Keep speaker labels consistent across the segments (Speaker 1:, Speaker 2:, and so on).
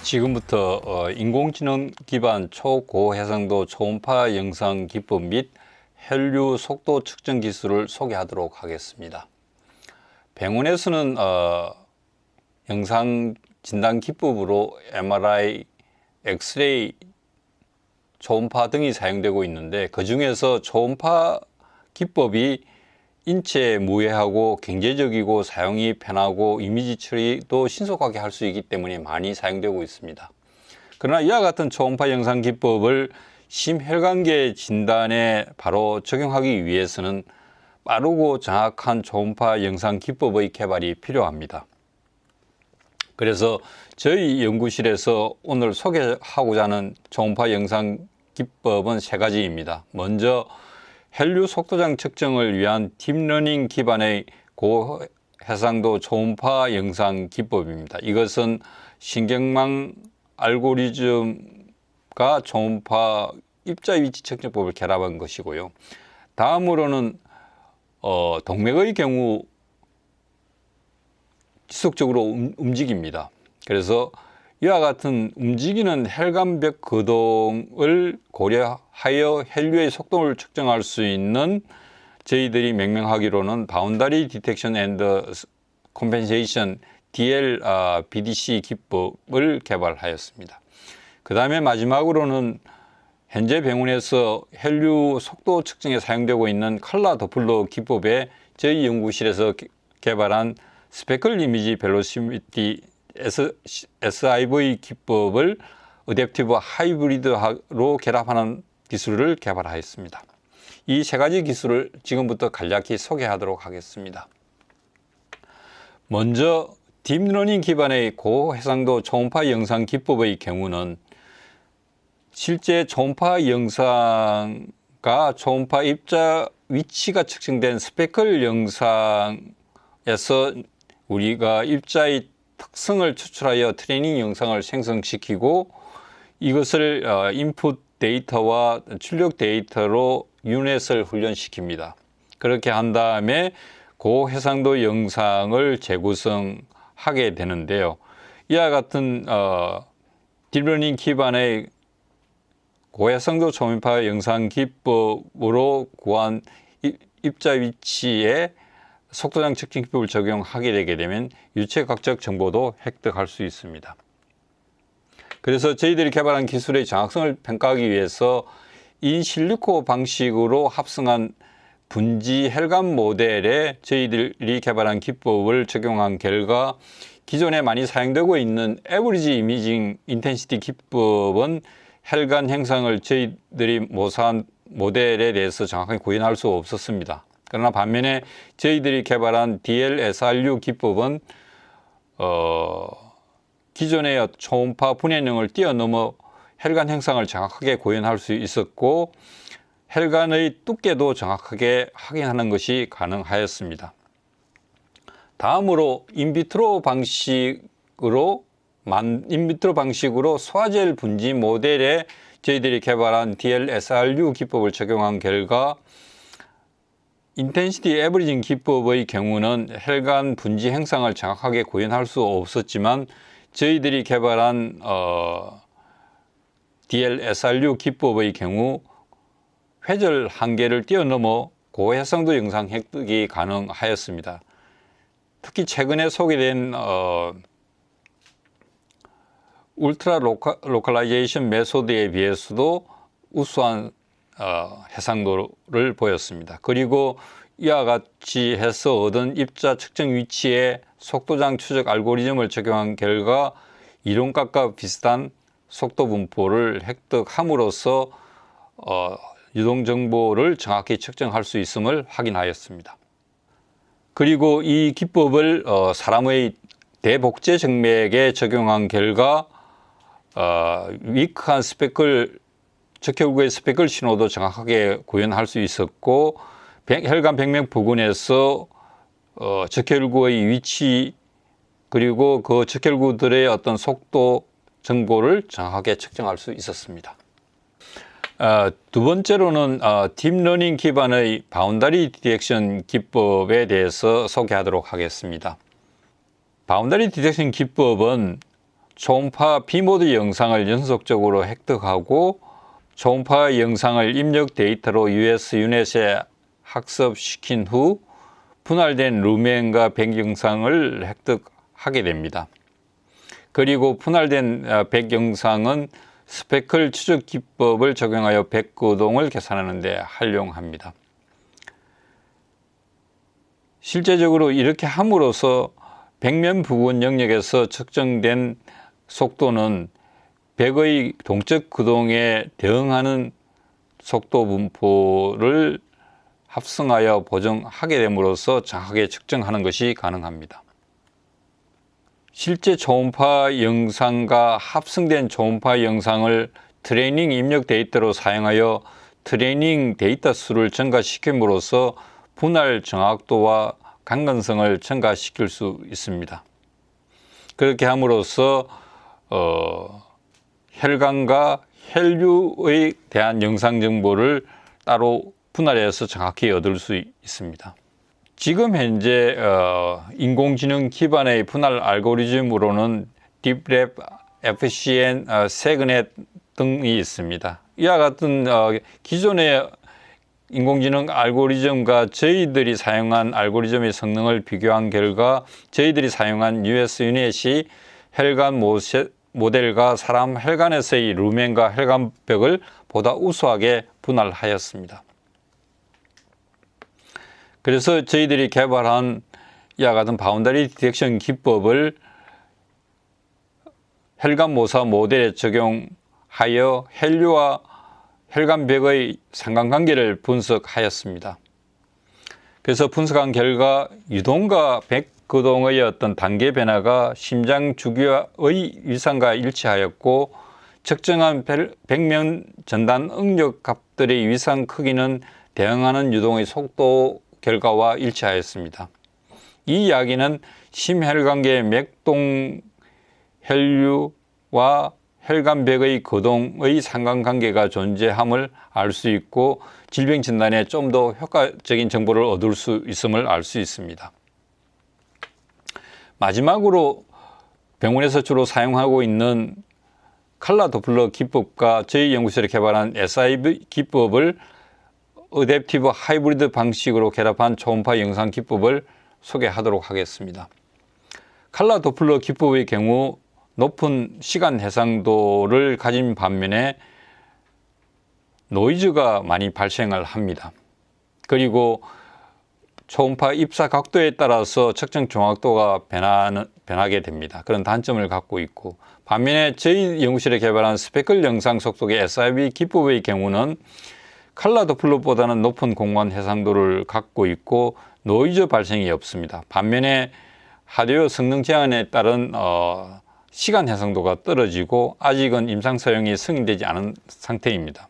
Speaker 1: 지금부터 인공지능 기반 초고해상도 초음파 영상 기법 및 혈류 속도 측정 기술을 소개하도록 하겠습니다. 병원에서는 영상 진단 기법으로 MRI, 엑스레이, 초음파 등이 사용되고 있는데, 그 중에서 초음파 기법이 인체에 무해하고 경제적이고 사용이 편하고 이미지 처리도 신속하게 할 수 있기 때문에 많이 사용되고 있습니다. 그러나 이와 같은 초음파 영상 기법을 심혈관계 진단에 바로 적용하기 위해서는 빠르고 정확한 초음파 영상 기법의 개발이 필요합니다. 그래서 저희 연구실에서 오늘 소개하고자 하는 초음파 영상 기법은 세 가지입니다. 먼저 혈류 속도장 측정을 위한 딥러닝 기반의 고해상도 초음파 영상 기법입니다. 이것은 신경망 알고리즘과 초음파 입자 위치 측정법을 결합한 것이고요. 다음으로는 동맥의 경우 지속적으로 움직입니다. 그래서 이와 같은 움직이는 혈관벽 거동을 고려하여 혈류의 속도를 측정할 수 있는, 저희들이 명명하기로는 바운더리 디텍션 앤드 컴펜세이션 BDC 기법을 개발하였습니다. 그 다음에 마지막으로는 현재 병원에서 혈류 속도 측정에 사용되고 있는 컬러 도플러 기법에 저희 연구실에서 개발한 스페클 이미지 벨로시미티 SIV 기법을 어댑티브 하이브리드로 결합하는 기술을 개발하였습니다. 이 세 가지 기술을 지금부터 간략히 소개하도록 하겠습니다. 먼저 딥러닝 기반의 고해상도 초음파 영상 기법의 경우는 실제 초음파 영상과 초음파 입자 위치가 측정된 스페클 영상에서 우리가 입자의 특성을 추출하여 트레이닝 영상을 생성시키고, 이것을 인풋 데이터와 출력 데이터로 유닛을 훈련시킵니다. 그렇게 한 다음에 고해상도 영상을 재구성하게 되는데요. 이와 같은 딥러닝 기반의 고해상도 초음파 영상 기법으로 구한 입자 위치에 속도장 측정 기법을 적용하게 되게 되면 유체각적 정보도 획득할 수 있습니다. 그래서 저희들이 개발한 기술의 정확성을 평가하기 위해서 인실리코 방식으로 합성한 분지 혈관 모델에 저희들이 개발한 기법을 적용한 결과, 기존에 많이 사용되고 있는 에버리지 이미징 인텐시티 기법은 혈관 형상을 저희들이 모사한 모델에 대해서 정확하게 구현할 수 없었습니다. 그러나 반면에 저희들이 개발한 DLSRU 기법은 기존의 초음파 분해능을 뛰어넘어 혈관 형상을 정확하게 구현할 수 있었고, 혈관의 두께도 정확하게 확인하는 것이 가능하였습니다. 다음으로 인비트로 방식으로 소화젤 분지 모델에 저희들이 개발한 DLSRU 기법을 적용한 결과, 인텐시티 에버리징 기법의 경우는 혈관 분지 형상을 정확하게 구현할 수 없었지만, 저희들이 개발한 DLSRU 기법의 경우 회절 한계를 뛰어넘어 고해상도 영상 획득이 가능하였습니다. 특히 최근에 소개된 울트라 로컬라이제이션 메소드에 비해서도 우수한 해상도를 보였습니다. 그리고 이와 같이 해서 얻은 입자 측정 위치에 속도장 추적 알고리즘을 적용한 결과 이론값과 비슷한 속도 분포를 획득함으로써 유동 정보를 정확히 측정할 수 있음을 확인하였습니다. 그리고 이 기법을 사람의 대복제 정맥에 적용한 결과 위크한 적혈구의 스페클 신호도 정확하게 구현할 수 있었고, 혈관 백맥 부근에서 적혈구의 위치 그리고 그 적혈구들의 어떤 속도 정보를 정확하게 측정할 수 있었습니다. 두 번째로는 딥러닝 기반의 바운더리 디텍션 기법에 대해서 소개하도록 하겠습니다. 바운더리 디텍션 기법은 초음파 B모드 영상을 연속적으로 획득하고 초음파 영상을 입력 데이터로 US 유넷에 학습시킨 후 분할된 루멘과 백영상을 획득하게 됩니다. 그리고 분할된 백영상은 스페클 추적 기법을 적용하여 백거동을 계산하는 데 활용합니다. 실제적으로 이렇게 함으로써 백면 부근 영역에서 측정된 속도는 백의 동적 그동에 대응하는 속도 분포를 합성하여 보정하게 됨으로써 정확하게 측정하는 것이 가능합니다. 실제 초음파 영상과 합성된 초음파 영상을 트레이닝 입력 데이터로 사용하여 트레이닝 데이터 수를 증가시킴으로써 분할 정확도와 강건성을 증가시킬 수 있습니다. 그렇게 함으로써 혈관과 혈류에 대한 영상 정보를 따로 분할해서 정확히 얻을 수 있습니다. 지금 현재 인공지능 기반의 분할 알고리즘으로는 딥랩, FCN, 세그넷 등이 있습니다. 이와 같은 기존의 인공지능 알고리즘과 저희들이 사용한 알고리즘의 성능을 비교한 결과 저희들이 사용한 US 유넷이 혈관 모델과 사람 혈관에서의 루멘과 혈관벽을 보다 우수하게 분할하였습니다. 그래서 저희들이 개발한 이와 같은 바운더리 디텍션 기법을 혈관 모사 모델에 적용하여 혈류와 혈관벽의 상관관계를 분석하였습니다. 그래서 분석한 결과 유동과 백거동의 어떤 단계 변화가 심장 주기의 위상과 일치하였고 측정한 백면 전단 응력 값들의 위상 크기는 대응하는 유동의 속도 결과와 일치하였습니다. 이 이야기는 심혈관계 맥동 혈류와 혈관벽의 거동의 상관관계가 존재함을 알 수 있고 질병 진단에 좀 더 효과적인 정보를 얻을 수 있음을 알 수 있습니다. 마지막으로 병원에서 주로 사용하고 있는 칼라 도플러 기법과 저희 연구실에 개발한 SIB 기법을 어댑티브 하이브리드 방식으로 결합한 초음파 영상 기법을 소개하도록 하겠습니다. 칼라 도플러 기법의 경우 높은 시간 해상도를 가진 반면에 노이즈가 많이 발생을 합니다. 그리고 초음파 입사 각도에 따라서 측정 정확도가 변하게 됩니다. 그런 단점을 갖고 있고 반면에 저희 연구실에 개발한 스페클 영상 속도계 SIB 기법의 경우는 칼라 도플러보다는 높은 공간 해상도를 갖고 있고 노이즈 발생이 없습니다. 반면에 하드웨어 성능 제한에 따른 시간 해상도가 떨어지고 아직은 임상 사용이 승인되지 않은 상태입니다.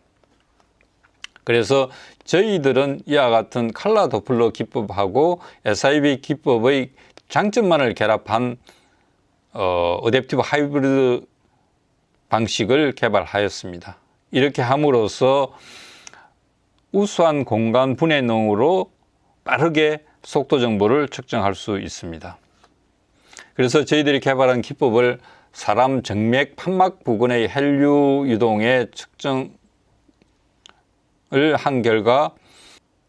Speaker 1: 그래서 저희들은 이와 같은 칼라 도플러 기법하고 SIB 기법의 장점만을 결합한 어댑티브 하이브리드 방식을 개발하였습니다. 이렇게 함으로써 우수한 공간 분해능으로 빠르게 속도 정보를 측정할 수 있습니다. 그래서 저희들이 개발한 기법을 사람 정맥 판막 부근의 혈류 유동의 측정을 한 결과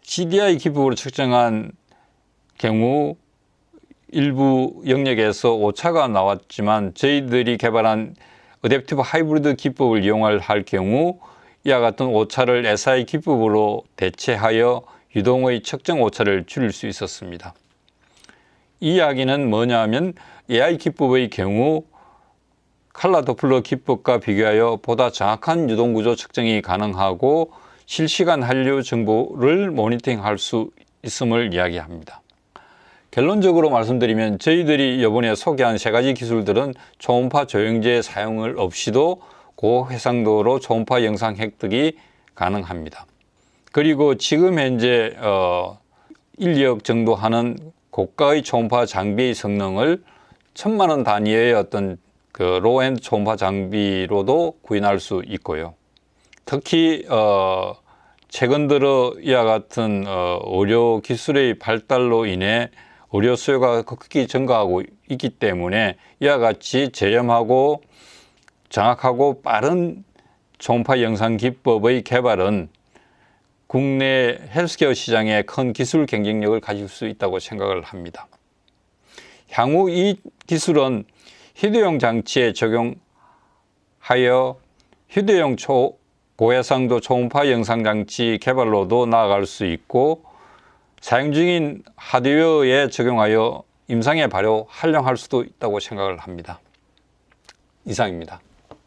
Speaker 1: CDI 기법으로 측정한 경우 일부 영역에서 오차가 나왔지만 저희들이 개발한 어댑티브 하이브리드 기법을 이용할 경우 이와 같은 오차를 SI 기법으로 대체하여 유동의 측정 오차를 줄일 수 있었습니다. 이 이야기는 뭐냐면 AI 기법의 경우 칼라 도플러 기법과 비교하여 보다 정확한 유동 구조 측정이 가능하고 실시간 한류 정보를 모니터링할 수 있음을 이야기합니다. 결론적으로 말씀드리면 저희들이 이번에 소개한 세 가지 기술들은 초음파 조영제 사용을 없이도 고해상도로 초음파 영상 획득이 가능합니다. 그리고 지금 현재 1억 정도 하는 고가의 초음파 장비의 성능을 1000만 원 단위의 어떤 로엔드 초음파 장비로도 구현할 수 있고요. 특히 최근 들어 이와 같은 의료 기술의 발달로 인해 의료 수요가 급격히 증가하고 있기 때문에 이와 같이 저렴하고 정확하고 빠른 초음파 영상 기법의 개발은 국내 헬스케어 시장에 큰 기술 경쟁력을 가질 수 있다고 생각을 합니다. 향후 이 기술은 휴대용 장치에 적용하여 휴대용 고해상도 초음파 영상 장치 개발로도 나아갈 수 있고 사용 중인 하드웨어에 적용하여 임상에 바로 활용할 수도 있다고 생각을 합니다. 이상입니다.